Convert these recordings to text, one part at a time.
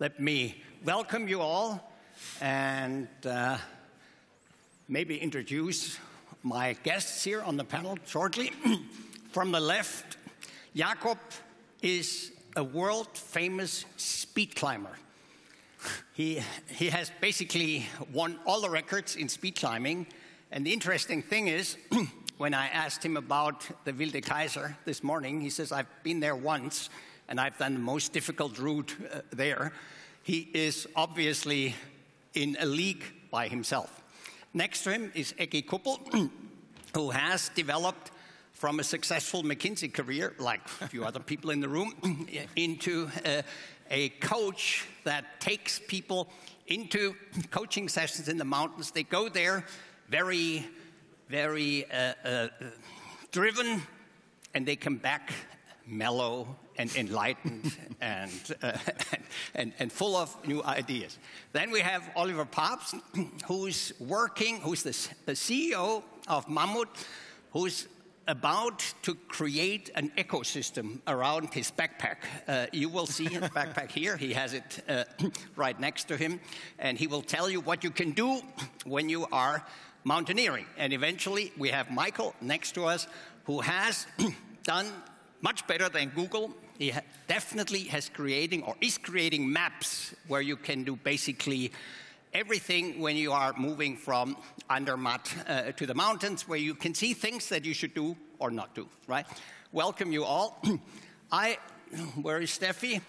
let me welcome you all and maybe introduce my guests here on the panel shortly. From the left, Jakob is a world-famous speed climber. He has basically won all the records in speed climbing. And the interesting thing is, when I asked him about the Wilde Kaiser this morning, he says, I've been there once, and I've done the most difficult route there. He is obviously in a league by himself. Next to him is Kuppel, who has developed from a successful McKinsey career, like a few other people in the room, into a coach that takes people into coaching sessions in the mountains. They go there very, very driven, and they come back mellow and enlightened and full of new ideas. Then we have Oliver Pabst, who's the CEO of Mammut, who's about to create an ecosystem around his backpack. You will see his backpack here. He has it right next to him. And he will tell you what you can do when you are mountaineering. And eventually, we have Michael next to us, who has done much better than Google. He definitely is creating maps where you can do basically everything when you are moving from Andermatt to the mountains, where you can see things that you should do or not do, right? Welcome you all. Where is Steffi?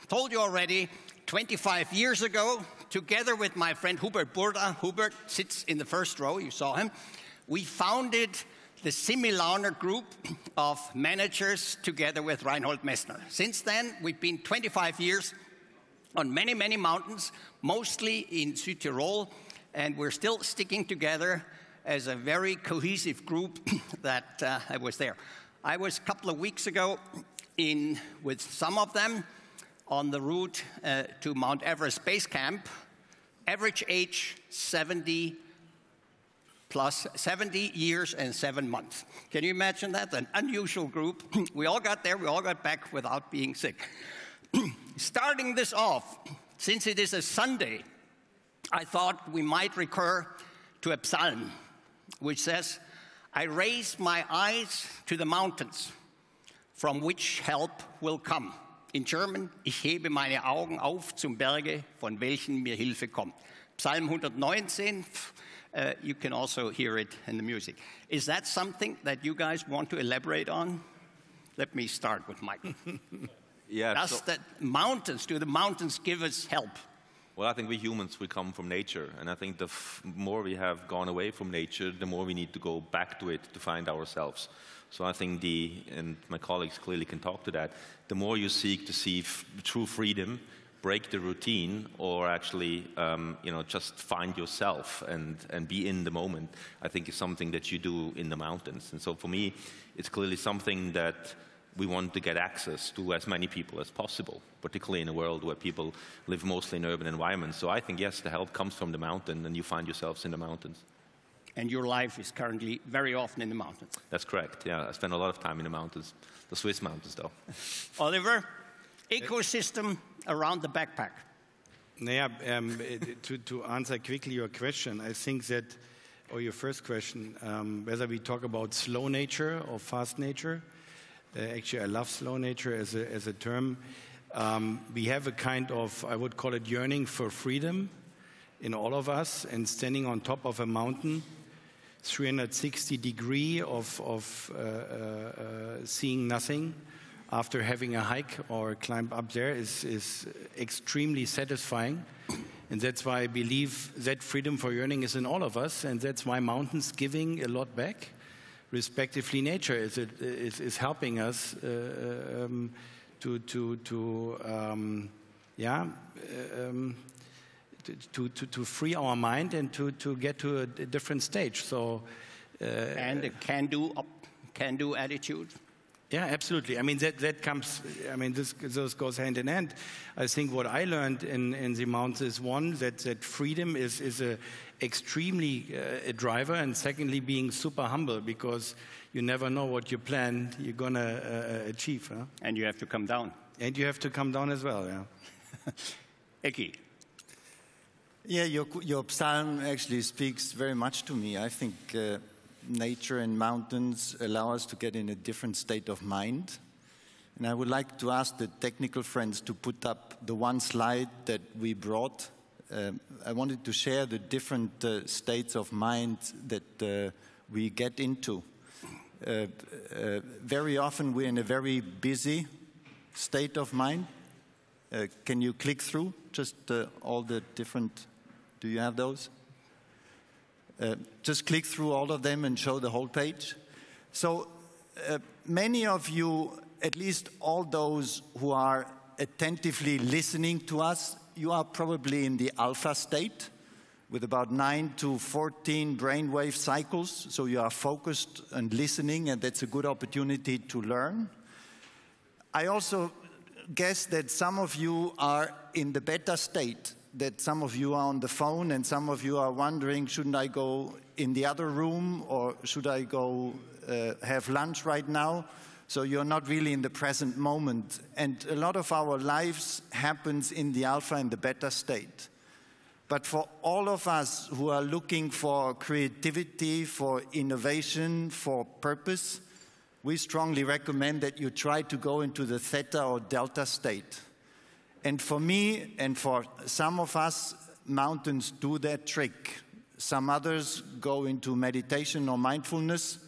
Told you already, 25 years ago, together with my friend Hubert Burda, Hubert sits in the first row, you saw him, we founded the Similauner group of managers together with Reinhold Messner. Since then, we've been 25 years on many, many mountains, mostly in Südtirol, and we're still sticking together as a very cohesive group that was there. I was a couple of weeks ago with some of them on the route to Mount Everest Base Camp. Average age 70 years and 7 months. Can you imagine that? An unusual group. We all got there, we all got back without being sick. Starting this off, since it is a Sunday, I thought we might recur to a psalm, which says, I raise my eyes to the mountains, from which help will come. In German, ich hebe meine Augen auf zum Berge, von welchen mir Hilfe kommt. Psalm 119, you can also hear it in the music. Is that something that you guys want to elaborate on? Let me start with Michael. Yeah, do the mountains give us help? Well, I think we humans, we come from nature. And I think the more we have gone away from nature, the more we need to go back to it to find ourselves. So I think and my colleagues clearly can talk to that, the more you seek to see true freedom, break the routine, or actually just find yourself and be in the moment, I think is something that you do in the mountains. And so for me, it's clearly something that we want to get access to as many people as possible, particularly in a world where people live mostly in urban environments. So I think, yes, the help comes from the mountain, and you find yourselves in the mountains. And your life is currently very often in the mountains. That's correct, yeah. I spend a lot of time in the mountains, the Swiss mountains, though. Oliver, ecosystem around the backpack. To answer quickly your question, I think that, or your first question, whether we talk about slow nature or fast nature, actually, I love slow nature as a term. We have a kind of, I would call it yearning for freedom in all of us, and standing on top of a mountain, 360 degrees of seeing nothing after having a hike or climb up there is extremely satisfying. And that's why I believe that freedom for yearning is in all of us, and that's why mountains giving a lot back. Respectively, nature is helping us to free our mind and to get to a different stage. So and a can-do attitude. Yeah, absolutely. I mean, that comes, I mean, this goes hand in hand. I think what I learned in the mountains is, one, that freedom is extremely a driver, and secondly, being super humble, because you never know what you plan you're going to achieve. Huh? And you have to come down. And you have to come down as well, yeah. Eki. Yeah, your psalm actually speaks very much to me. I think nature and mountains allow us to get in a different state of mind. And I would like to ask the technical friends to put up the one slide that we brought. I wanted to share the different states of mind that we get into. Very often we're in a very busy state of mind. Can you click through just all the different, do you have those? Just click through all of them and show the whole page. So many of you, at least all those who are attentively listening to us, you are probably in the alpha state with about 9 to 14 brainwave cycles. So you are focused and listening, and that's a good opportunity to learn. I also guess that some of you are in the beta state, that some of you are on the phone and some of you are wondering, shouldn't I go in the other room or should I go have lunch right now? So you're not really in the present moment. And a lot of our lives happens in the alpha and the beta state. But for all of us who are looking for creativity, for innovation, for purpose, we strongly recommend that you try to go into the theta or delta state. And for me and for some of us, mountains do that trick. Some others go into meditation or mindfulness.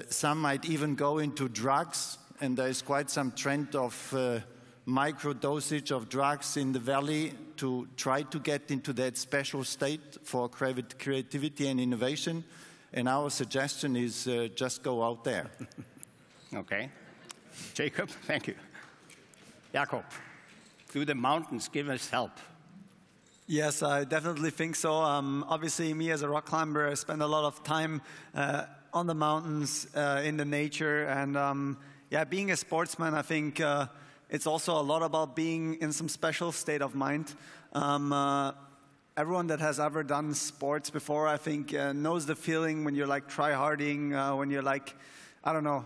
Some might even go into drugs, and there is quite some trend of micro-dosage of drugs in the valley to try to get into that special state for creativity and innovation. And our suggestion is just go out there. Okay. Jakob, thank you. Jakob, do the mountains give us help? Yes, I definitely think so. Obviously, me as a rock climber, I spend a lot of time on the mountains, in the nature. And yeah, being a sportsman, I think it's also a lot about being in some special state of mind. Everyone that has ever done sports before, I think, knows the feeling when you're like try-harding, when you're like, I don't know,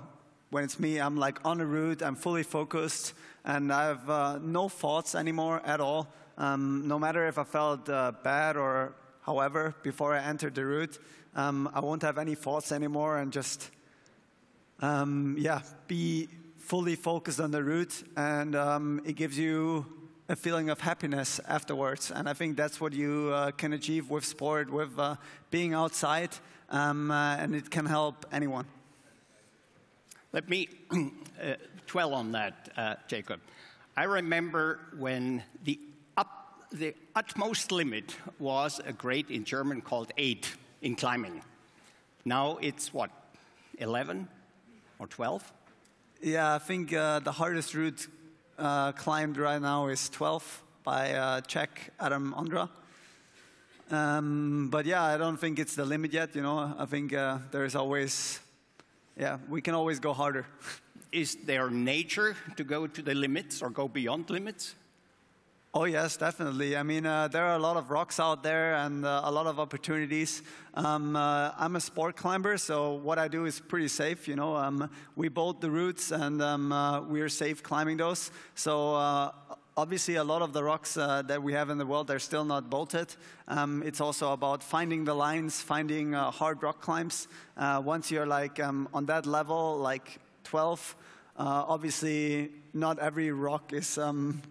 when it's me, I'm like on a route, I'm fully focused, and I have no thoughts anymore at all. No matter if I felt bad or however, before I entered the route, I won't have any thoughts anymore and just, yeah, be fully focused on the route, and it gives you a feeling of happiness afterwards. And I think that's what you can achieve with sport, with being outside, and it can help anyone. Let me dwell on that, Jakob. I remember when the utmost limit was a grade in German called 8 in climbing. Now it's what, 11 or 12? Yeah, I think the hardest route climbed right now is 12 by Czech Adam Ondra. But yeah, I don't think it's the limit yet, you know. I think there's always, yeah, we can always go harder. Is there nature to go to the limits or go beyond limits? Oh yes, definitely. I mean, there are a lot of rocks out there and a lot of opportunities. I'm a sport climber, so what I do is pretty safe. You know, we bolt the routes and we're safe climbing those. So obviously, a lot of the rocks that we have in the world, they're still not bolted. It's also about finding the lines, finding hard rock climbs. Once you're like on that level, like 12. Obviously, not every rock is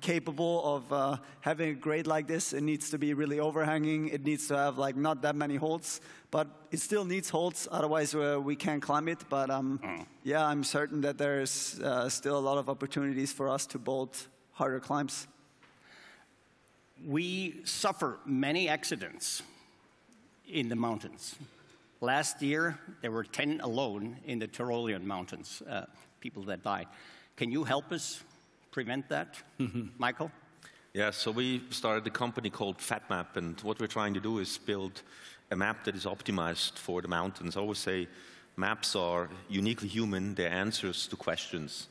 capable of having a grade like this. It needs to be really overhanging. It needs to have like not that many holds, but it still needs holds. Otherwise, we can't climb it. But yeah, I'm certain that there's still a lot of opportunities for us to bolt harder climbs. We suffer many accidents in the mountains. Last year, there were 10 alone in the Tyrolean mountains. People that died. Can you help us prevent that, Michael? Yeah, so we started a company called FatMap, and what we're trying to do is build a map that is optimized for the mountains. I always say maps are uniquely human, they're answers to questions.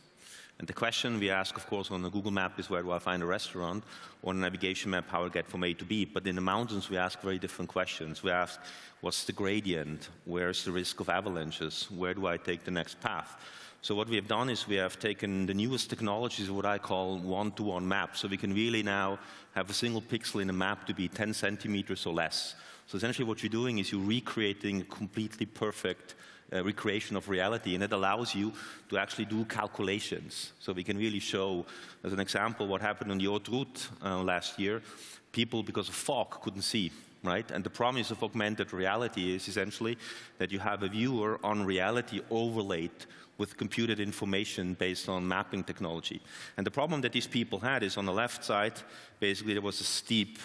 And the question we ask, of course, on the Google map is where do I find a restaurant, or on a navigation map how I get from A to B. But in the mountains, we ask very different questions. We ask, what's the gradient? Where's the risk of avalanches? Where do I take the next path? So what we have done is we have taken the newest technologies, what I call one-to-one maps. So we can really now have a single pixel in a map to be 10 centimeters or less. So essentially what you're doing is you're recreating a completely perfect recreation of reality, and it allows you to actually do calculations. So we can really show, as an example, what happened on the haute route last year. People, because of fog, couldn't see, right? And the promise of augmented reality is essentially that you have a viewer on reality overlaid with computed information based on mapping technology. And the problem that these people had is on the left side, basically there was a steep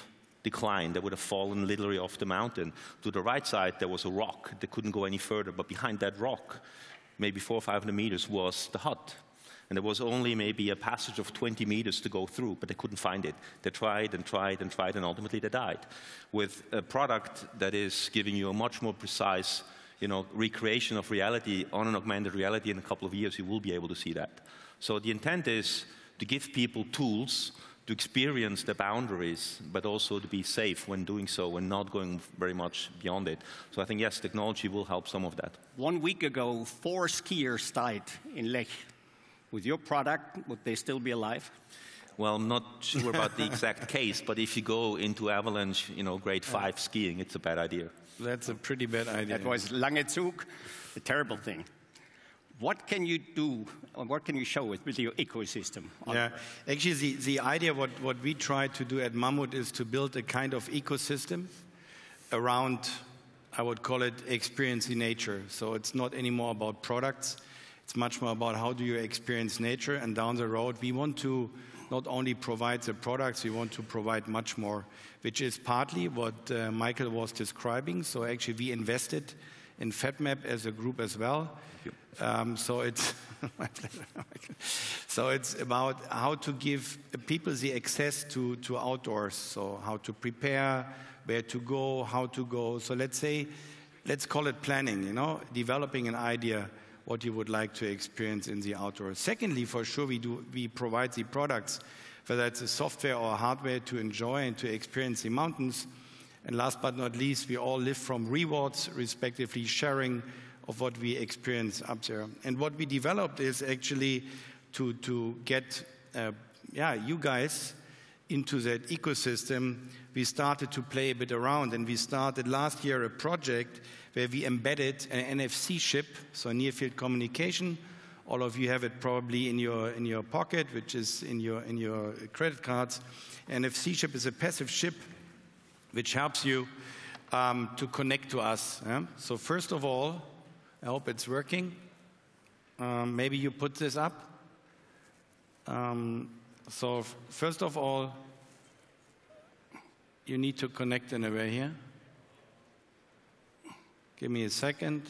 decline that would have fallen literally off the mountain. To the right side, there was a rock that couldn't go any further, but behind that rock, maybe 400 or 500 meters, was the hut. And there was only maybe a passage of 20 meters to go through, but they couldn't find it. They tried and tried and tried, and ultimately they died. With a product that is giving you a much more precise, recreation of reality on an augmented reality, in a couple of years, you will be able to see that. So the intent is to give people tools to experience the boundaries, but also to be safe when doing so and not going very much beyond it. So I think, yes, technology will help some of that. 1 week ago, 4 skiers died in Lech. With your product, would they still be alive? Well, I'm not sure about the exact case, but if you go into avalanche, grade 5 skiing, it's a bad idea. That's a pretty bad idea. That was lange Zug, a terrible thing. What can you do, or what can you show with your ecosystem? Yeah, actually the idea, what we try to do at Mammut is to build a kind of ecosystem around, I would call it experience in nature. So it's not anymore about products, it's much more about how do you experience nature, and down the road we want to not only provide the products, we want to provide much more, which is partly what Michael was describing. So actually we invested in FatMap as a group as well. So it's so it's about how to give people the access to outdoors. So how to prepare, where to go, how to go. So let's call it planning. Developing an idea what you would like to experience in the outdoors. Secondly, for sure, we provide the products, whether it's a software or hardware, to enjoy and to experience the mountains. And last but not least, we all live from rewards, respectively sharing of what we experience up there. And what we developed is actually to get you guys into that ecosystem. We started to play a bit around, and we started last year a project where we embedded an NFC chip, so near field communication. All of you have it probably in your pocket, which is in your credit cards. NFC chip is a passive chip which helps you to connect to us. Yeah? So first of all, I hope it's working. Maybe you put this up. So first of all, you need to connect in a way here. Give me a second.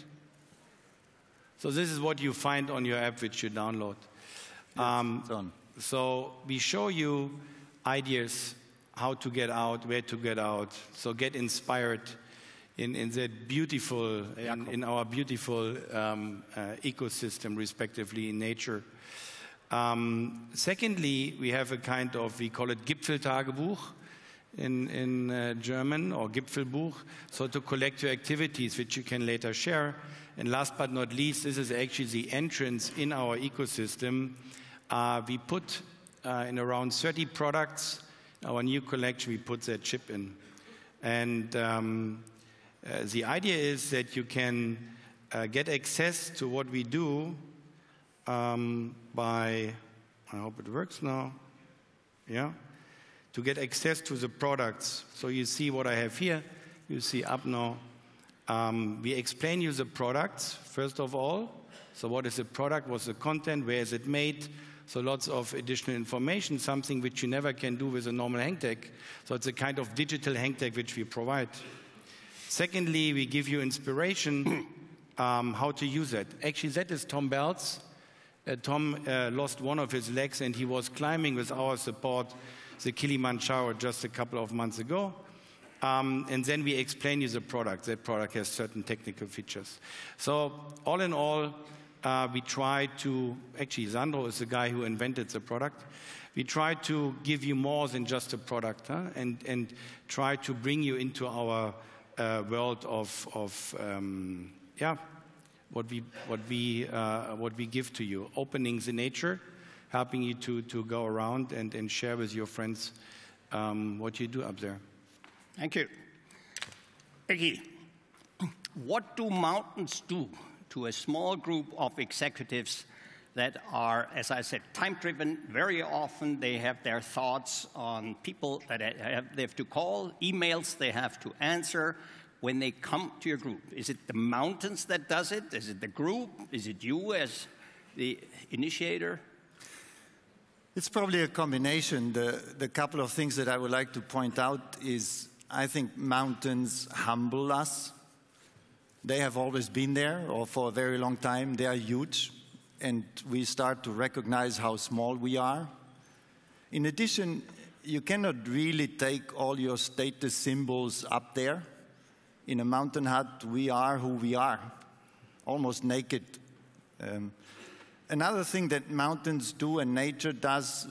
So this is what you find on your app, which you download. So we show you ideas how to get out, where to get out. So get inspired in that beautiful, in our beautiful ecosystem, respectively, in nature. Secondly, we have a kind of, we call it Gipfeltagebuch in German, or Gipfelbuch, so to collect your activities, which you can later share. And last but not least, this is actually the entrance in our ecosystem. We put in around 30 products, our new collection, we put that chip in. And the idea is that you can get access to what we do by, I hope it works now, yeah, to get access to the products. So you see what I have here, you see up now. We explain you the products, first of all. So what is the product, what's the content, where is it made? So lots of additional information, something which you never can do with a normal hang tag. So it's a kind of digital hang tag which we provide. Secondly, we give you inspiration how to use it. Actually, that is Tom Bell's. Tom lost one of his legs, and he was climbing with our support the Kilimanjaro just a couple of months ago. And then we explain you the product. That product has certain technical features. So all in all, we try to, actually Sandro is the guy who invented the product. We try to give you more than just a product, and try to bring you into our world of what we give to you, opening the nature, helping you to go around and share with your friends what you do up there. Thank you. Eki, what do mountains do to a small group of executives that are, as I said, time-driven? Very often they have their thoughts on people that they have to call, emails they have to answer when they come to your group. Is it the mountains that does it? Is it the group? Is it you as the initiator? It's probably a combination. The couple of things that I would like to point out is I think mountains humble us. They have always been there, or for a very long time. They are huge, and we start to recognize how small we are. In addition, you cannot really take all your status symbols up there. In a mountain hut, we are who we are, almost naked. Another thing that mountains do and nature does,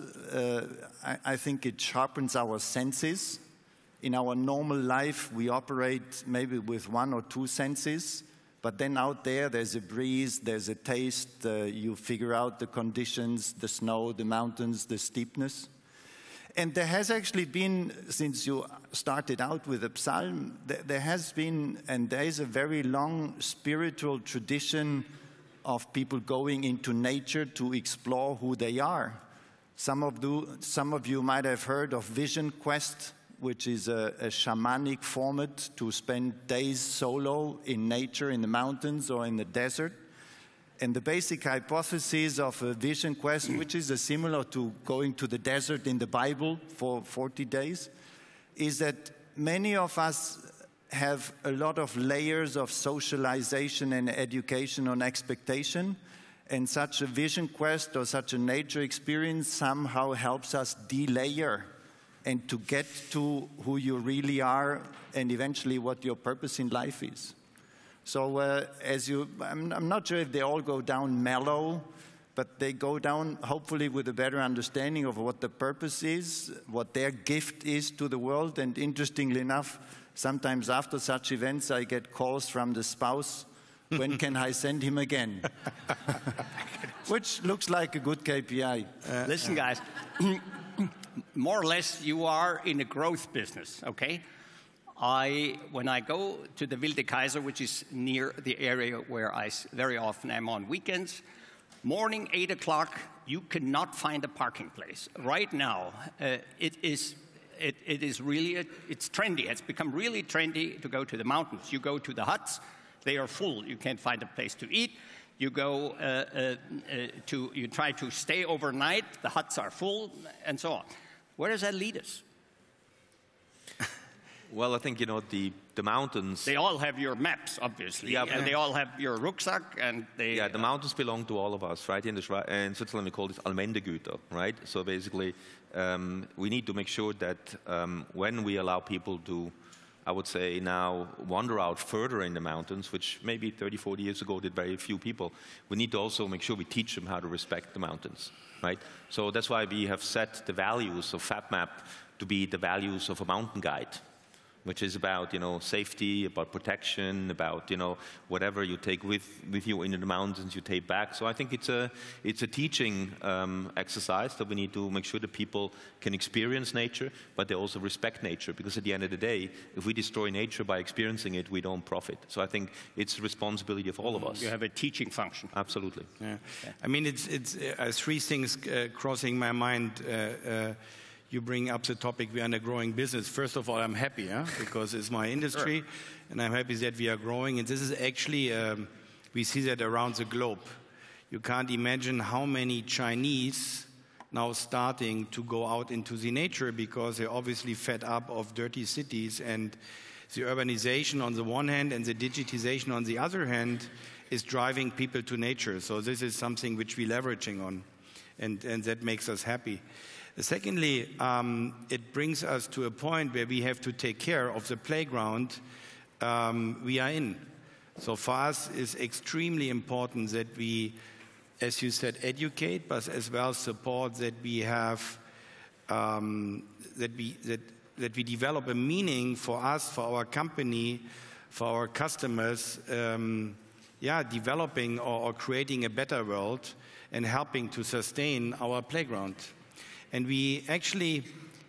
I think it sharpens our senses. In our normal life, we operate maybe with 1 or 2 senses, but then out there's a breeze, there's a taste, you figure out the conditions, the snow, the mountains, the steepness. And there has actually been, since you started out with a psalm, there has been, and there is a very long spiritual tradition of people going into nature to explore who they are. Some of you might have heard of Vision Quest, which is a shamanic format to spend days solo in nature, in the mountains or in the desert. And the basic hypothesis of a vision quest, which is similar to going to the desert in the Bible for 40 days, is that many of us have a lot of layers of socialization and education on expectation, and such a vision quest or such a nature experience somehow helps us delayer and to get to who you really are and eventually what your purpose in life is. So I'm not sure if they all go down mellow, but they go down hopefully with a better understanding of what the purpose is, what their gift is to the world. And interestingly enough, sometimes after such events, I get calls from the spouse, when can I send him again? Which looks like a good KPI. Listen, guys, more or less you are in a growth business, okay? When I go to the Wilde Kaiser, which is near the area where I very often am on weekends, morning 8 o'clock, you cannot find a parking place. Right now, it is really, it's trendy. It's become really trendy to go to the mountains. You go to the huts, they are full. You can't find a place to eat. You go you try to stay overnight, the huts are full, and so on. Where does that lead us? Well, I think, the mountains... They all have your maps, obviously, and they all have your rucksack, and they... Yeah, the mountains belong to all of us, right? In Switzerland, we call this Allmendegüter, right? So basically, we need to make sure that when we allow people to, I would say now, wander out further in the mountains, which maybe 30, 40 years ago did very few people, we need to also make sure we teach them how to respect the mountains, right? So that's why we have set the values of FabMap to be the values of a mountain guide, which is about, safety, about protection, about, whatever you take with you into the mountains, you take back. So I think it's a teaching exercise that we need to make sure that people can experience nature, but they also respect nature, because at the end of the day, if we destroy nature by experiencing it, we don't profit. So I think it's the responsibility of all of us. You have a teaching function. Absolutely. Yeah. Okay. I mean, it's 3 things crossing my mind. You bring up the topic, we are in a growing business. First of all, I'm happy, because it's my industry, and I'm happy that we are growing. And this is actually, we see that around the globe. You can't imagine how many Chinese now starting to go out into the nature, because they're obviously fed up of dirty cities, and the urbanization on the one hand and the digitization on the other hand is driving people to nature. So this is something which we're leveraging on, and that makes us happy. Secondly, it brings us to a point where we have to take care of the playground we are in. So for us, it's extremely important that we, as you said, educate, but as well support that we have, that we develop a meaning for us, for our company, for our customers, developing or creating a better world and helping to sustain our playground. And we actually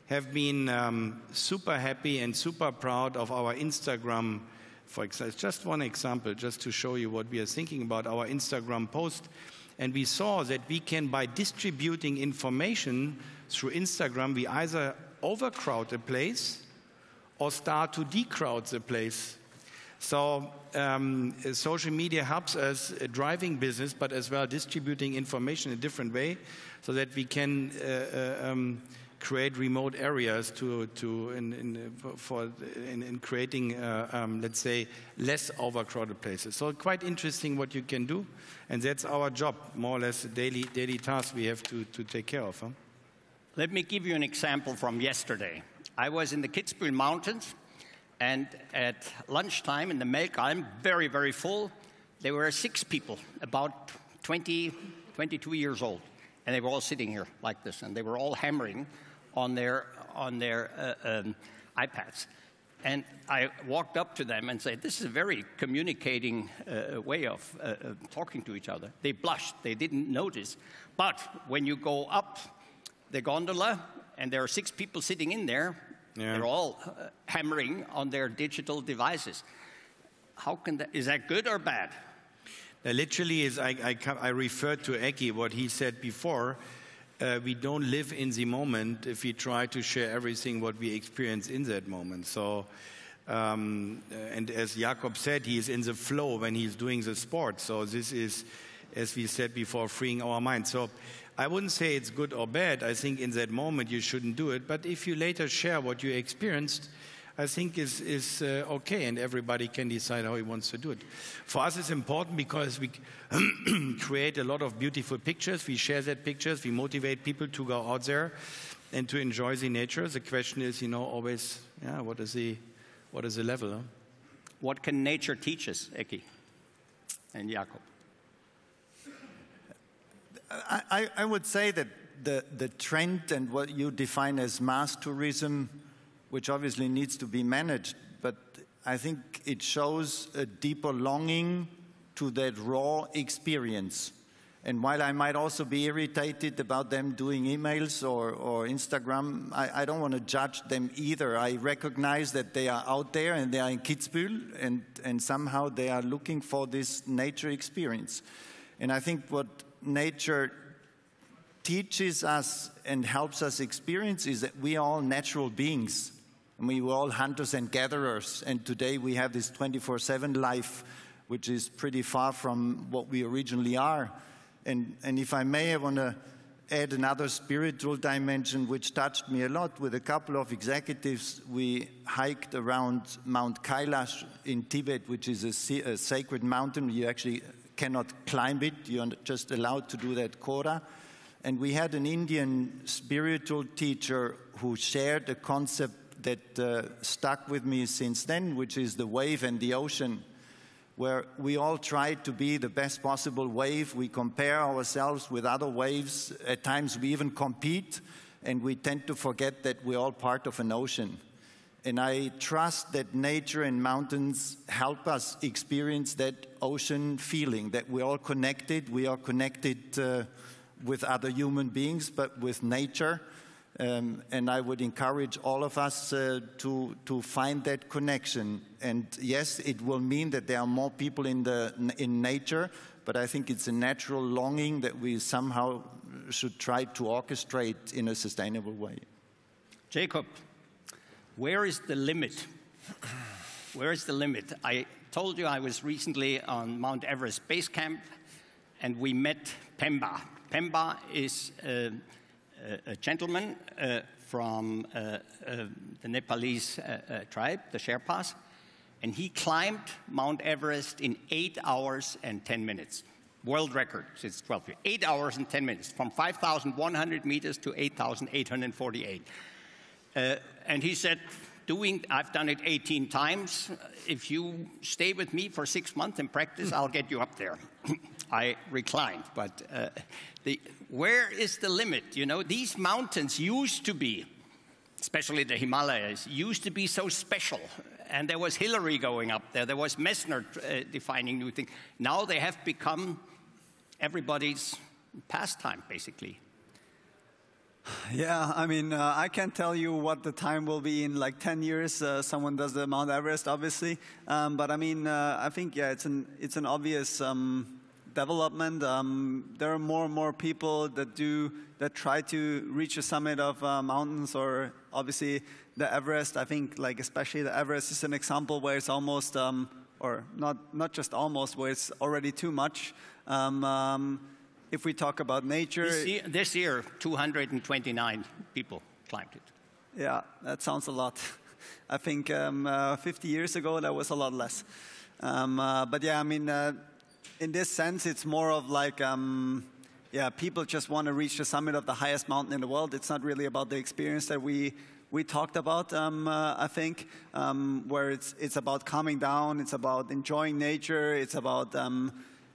have been super happy and super proud of our Instagram. For example, just one example, just to show you what we are thinking about our Instagram post. And we saw that we can, by distributing information through Instagram, we either overcrowd a place or start to decrowd the place. So social media helps us driving business, but as well distributing information in a different way, so that we can create remote areas in creating, let's say, less overcrowded places. So quite interesting what you can do, and that's our job, more or less a daily task we have to take care of. Huh? Let me give you an example from yesterday. I was in the Kitzbühel Mountains, and at lunchtime in the Melkalm, very, very full, there were 6 people, about 20, 22 years old, and they were all sitting here like this, and they were all hammering on their iPads. And I walked up to them and said, this is a very communicating way of talking to each other. They blushed, they didn't notice. But when you go up the gondola, and there are 6 people sitting in there, they're all hammering on their digital devices. How can that, is that good or bad? Literally, I referred to Eki, what he said before. We don't live in the moment if we try to share everything what we experience in that moment. So, and as Jakob said, he is in the flow when he's doing the sport. So this is, as we said before, freeing our mind. So I wouldn't say it's good or bad. I think in that moment you shouldn't do it. But if you later share what you experienced, I think is okay, and everybody can decide how he wants to do it. For us, it's important because we create a lot of beautiful pictures. We share that pictures. We motivate people to go out there and to enjoy the nature. The question is, always, what is the level? Huh? What can nature teach us, Eki and Jakob? I would say that the trend and what you define as mass tourism, which obviously needs to be managed, but I think it shows a deeper longing to that raw experience. And while I might also be irritated about them doing emails or Instagram, I don't want to judge them either. I recognize that they are out there and they are in Kitzbühel, and somehow they are looking for this nature experience. And I think what nature teaches us and helps us experience is that we are all natural beings. And we were all hunters and gatherers, and today we have this 24/7 life, which is pretty far from what we originally are. And if I may, I want to add another spiritual dimension which touched me a lot. With a couple of executives, we hiked around Mount Kailash in Tibet, which is a sacred mountain. You actually cannot climb it. You're just allowed to do that quota. And we had an Indian spiritual teacher who shared a concept that stuck with me since then, which is the wave and the ocean, where we all try to be the best possible wave. We compare ourselves with other waves. At times we even compete, and we tend to forget that we're all part of an ocean. And I trust that nature and mountains help us experience that ocean feeling, that we're all connected. We are connected with other human beings, but with nature. And I would encourage all of us to find that connection. And yes, it will mean that there are more people in nature, but I think it's a natural longing that we somehow should try to orchestrate in a sustainable way. Jakob, where is the limit? Where is the limit? I told you I was recently on Mount Everest Base Camp, and we met Pemba. Pemba is a gentleman from the Nepalese tribe, the Sherpas, and he climbed Mount Everest in 8 hours and 10 minutes. World record since 12 years. 8 hours and 10 minutes, from 5,100 meters to 8,848. And he said, I've done it 18 times. If you stay with me for 6 months and practice, I'll get you up there. I reclined, but where is the limit? You know, these mountains used to be, especially the Himalayas, used to be so special. And there was Hillary going up there. There was Messner defining new things. Now they have become everybody's pastime, basically. Yeah, I mean, I can't tell you what the time will be in like 10 years. Someone does the Mount Everest, obviously. But I mean, I think, yeah, it's an obvious development. There are more and more people that try to reach the summit of mountains, or obviously the Everest. I think, like, especially the Everest is an example where it's almost, or not just almost, where it's already too much. If we talk about nature... This year, 229 people climbed it. Yeah, that sounds a lot. I think 50 years ago, that was a lot less. But yeah, I mean, in this sense, it's more of like, yeah, people just want to reach the summit of the highest mountain in the world. It's not really about the experience that we talked about, I think, where it's about calming down, it's about enjoying nature, it's about...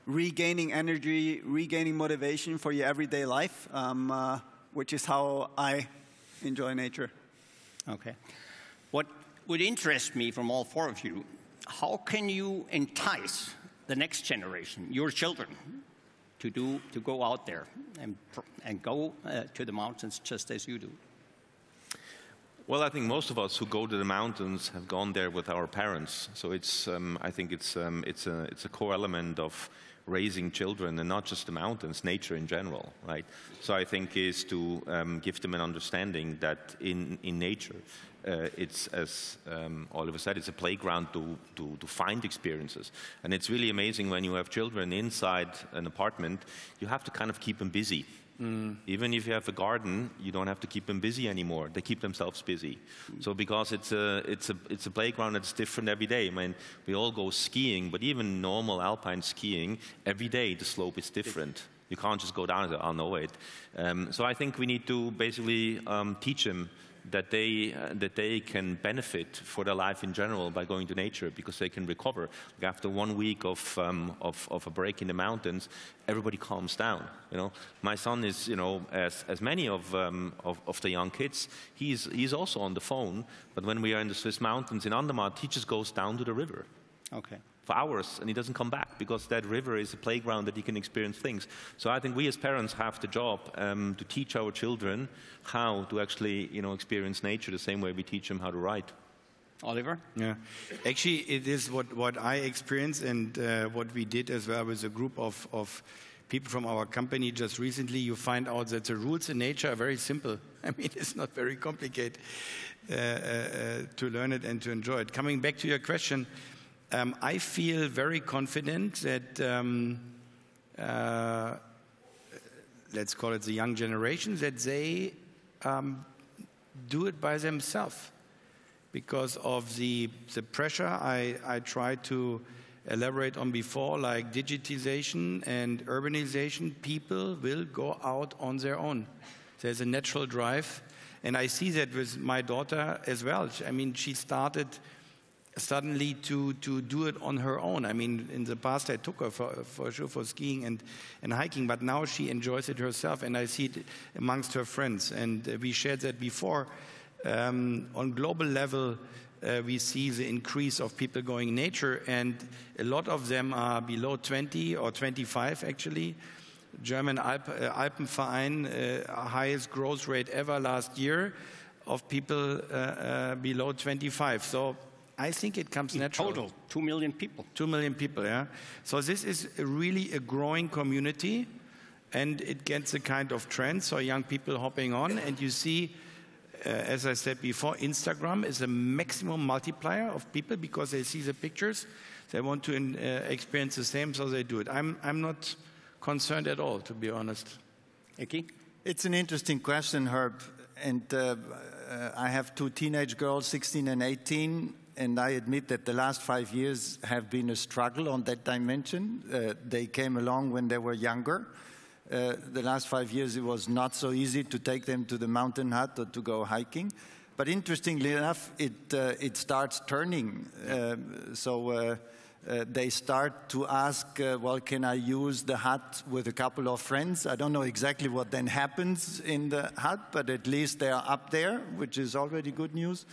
regaining energy, regaining motivation for your everyday life, which is how I enjoy nature. Okay. What would interest me from all four of you, how can you entice the next generation, your children, to go out there and go to the mountains just as you do? Well, I think most of us who go to the mountains have gone there with our parents. So it's, I think it's a core element of raising children, and not just the mountains, nature in general, right? So I think is to give them an understanding that in nature, it's, as Oliver said, it's a playground to find experiences. And it's really amazing when you have children inside an apartment, you have to kind of keep them busy. Even if you have a garden, you don't have to keep them busy anymore. They keep themselves busy. So because it's a playground that's different every day. I mean, we all go skiing, but even normal alpine skiing, every day the slope is different. You can't just go down and say, "I'll know it." So I think we need to basically teach them that they can benefit for their life in general by going to nature, because they can recover. Like after 1 week of a break in the mountains, everybody calms down. You know, my son is, you know, as many of the young kids, he's also on the phone. But when we are in the Swiss mountains in Andermatt, he just goes down to the river. Okay. For hours, and he doesn't come back, because that river is a playground that he can experience things. So I think we as parents have the job to teach our children how to actually, you know, experience nature the same way we teach them how to write. Oliver? Yeah, actually, it is what I experienced, and what we did as well with a group of people from our company just recently. You find out that the rules in nature are very simple. I mean, it's not very complicated to learn it and to enjoy it. Coming back to your question, I feel very confident that, let's call it the young generation, that they do it by themselves. Because of the pressure I tried to elaborate on before, like digitization and urbanization, people will go out on their own. There's a natural drive. And I see that with my daughter as well. I mean, she started suddenly to do it on her own. I mean, in the past I took her for sure for skiing and hiking, but now she enjoys it herself, and I see it amongst her friends. And we shared that before. On global level, we see the increase of people going in nature, and a lot of them are below 20 or 25 actually. German Alpenverein, highest growth rate ever last year of people below 25. So I think it comes natural. Total, 2 million people. 2 million people, yeah. So this is really a growing community, and it gets a kind of trend, so young people hopping on. And you see, as I said before, Instagram is a maximum multiplier of people, because they see the pictures, they want to experience the same, so they do it. I'm not concerned at all, to be honest. Eki? It's an interesting question, Herb. And I have two teenage girls, 16 and 18, and I admit that the last 5 years have been a struggle on that dimension. They came along when they were younger. The last 5 years, it was not so easy to take them to the mountain hut or to go hiking. But interestingly enough, it starts turning. They start to ask, well, can I use the hut with a couple of friends? I don't know exactly what then happens in the hut, but at least they are up there, which is already good news.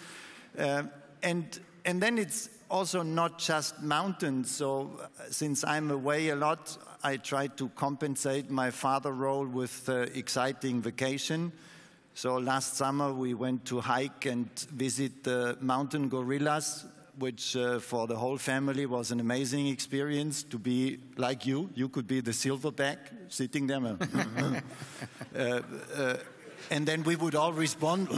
And then it's also not just mountains. So since I'm away a lot, I try to compensate my father role with exciting vacation. So last summer we went to hike and visit the mountain gorillas, which for the whole family was an amazing experience to be like you. You could be the silverback sitting there. And then we would all respond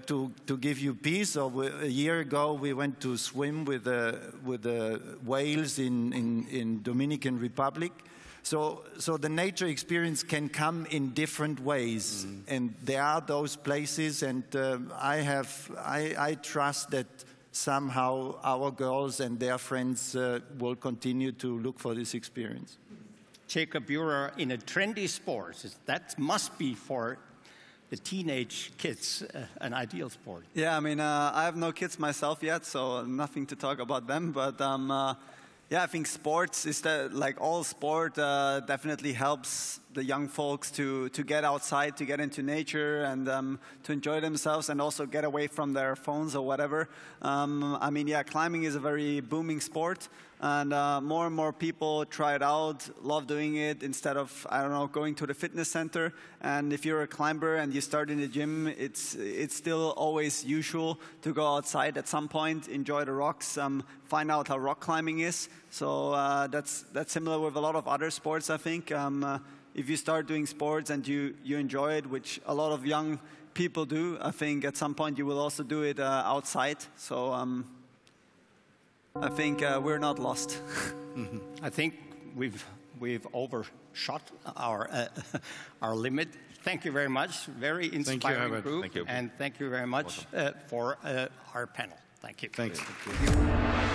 to give you peace. So a year ago, we went to swim with the whales in Dominican Republic. So the nature experience can come in different ways, and there are those places. And I trust that somehow our girls and their friends will continue to look for this experience. Jakob, you're in a trendy sport. That must be for the teenage kids an ideal sport. Yeah, I mean, I have no kids myself yet, so nothing to talk about them. But yeah, I think sports is like all sport definitely helps the young folks to get outside, to get into nature, and to enjoy themselves, and also get away from their phones or whatever. I mean, yeah, climbing is a very booming sport, and more and more people try it out, love doing it, instead of, I don't know, going to the fitness center. And if you're a climber and you start in the gym, it's still always usual to go outside at some point, enjoy the rocks, find out how rock climbing is. So that's similar with a lot of other sports, I think. If you start doing sports and you enjoy it, which a lot of young people do, I think at some point you will also do it outside. So I think we're not lost. I think we've overshot our limit. Thank you very much. Very inspiring group. Thank you. And thank you very much for our panel. Thank you. Thanks. Thank you.